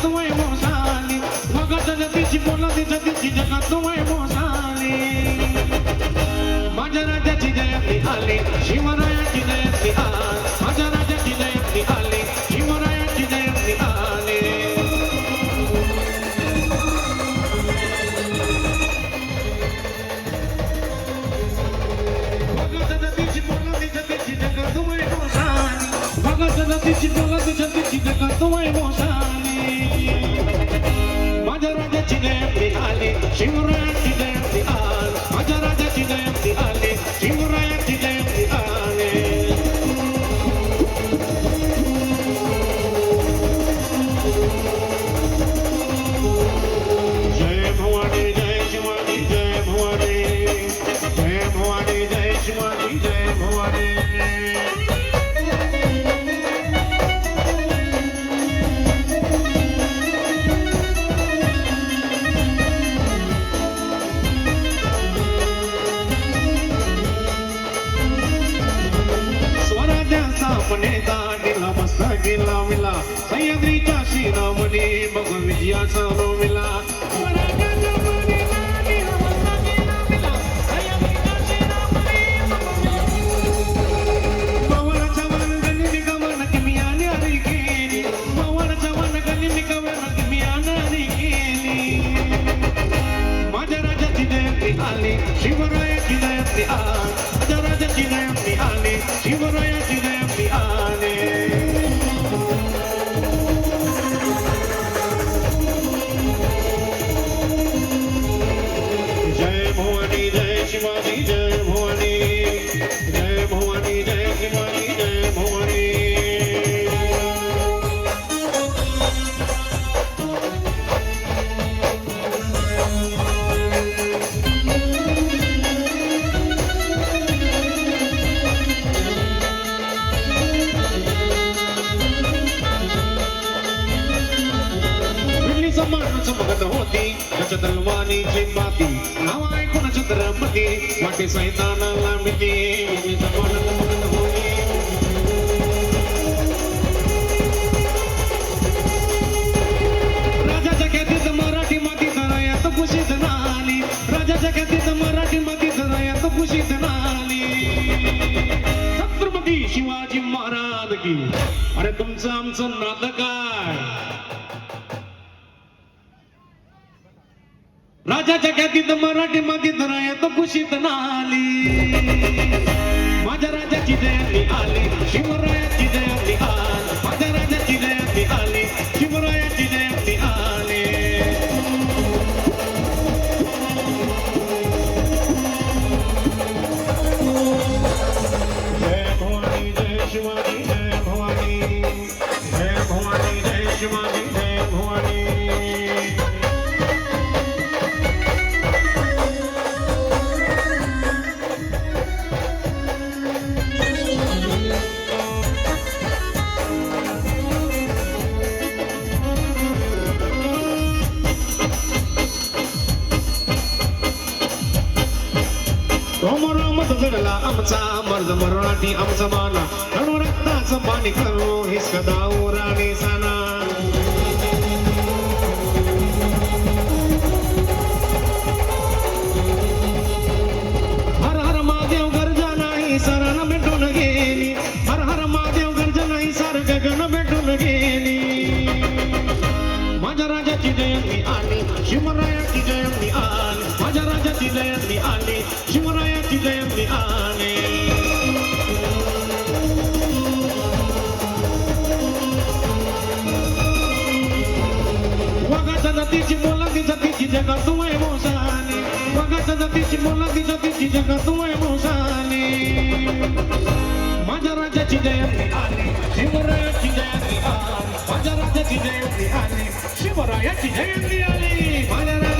जगात वय मोसाली मगत नदीची बोलादी जतीची जगात वय मोसाली माझ्या राजाची जयंती आली शिवरायाची जयंती आली माझ्या राजाची जयंती आली शिवरायाची जयंती आली भगत नदीची बोलादी जतीची जगात वय मोसाली भगत नदीची बोलादी जतीची जगात वय मोसाली माझ्या राजाची जयंती आली शिवरायाची जयंती आली माझ्या राजाची जयंती आली शिवरायाची जयंती आली जय भवानी जय शिवाजी जय भवानी जय भवानी जय शिवाजी जय भवानी अपने दाडीला मस्त गेला विला सह्याद्रीच्या शिरोमणी बघ विजयाचा मिला पवनाच्या वनगणी निगमन किमी आली केली पवनाच्या वनगणी निगमन किमी आली केली माझ्या राजाची जयंती आली शिवरायाची जयंती आली माझ्या राजाची जयंती आली शिवरायाची जयंती आली जय भवानी जय शिवाजी जय भवानी जय भवानी जय शिवाजी जय भवानी चमकत होती त्याच्या तलवारीची माती नाव ऐकून छत्रपती वाटे सैतानाला मिती चमकत होती राजाच्या ख्यातीत मराठी माती धरायात कुशीत नाली राजाच्या ख्यातीत मराठी माती धरायात कुशीत नाली छत्रपती शिवाजी महाराज की अरे तुमचं आमचं नातं काय राजाच्या ख्यातीत मराठी मातीत रायात कुशीत नाली माझ्या राजाची जयंती आली शिवरायाची जयंती आली माझ्या राजाची जयंती आली शिवरायाची जयंती आली जय भवानी जय शिवाजी जय भवानी जय भवानी जय शिवाजी जय भवानी जडला आमचा मर्द मराठी आमचा माना रणू रक्ताचं पाणी करू हिसकदाऊ राणी साना हर हर महादेव गर्जा नाही सरण भेटून गेली हर हर महादेव गर्जा नाही सर गगन भेटून गेली माझ्या राजाची जयंती आली शिवरायाची जयंती आली माझ्या राजाची जयंती आली शिवरायाची जयंती आली वाघाच्या जातीची बोलादी जातीची जगात वय मोसाली वाघाच्या जातीची बोलादी जातीची जगात वय मोसाली माझ्या राजाची जयंती आली शिवरायाची जयंती आली माझ्या राजाची जयंती आली शिवरायाची जयंती आली माझ्या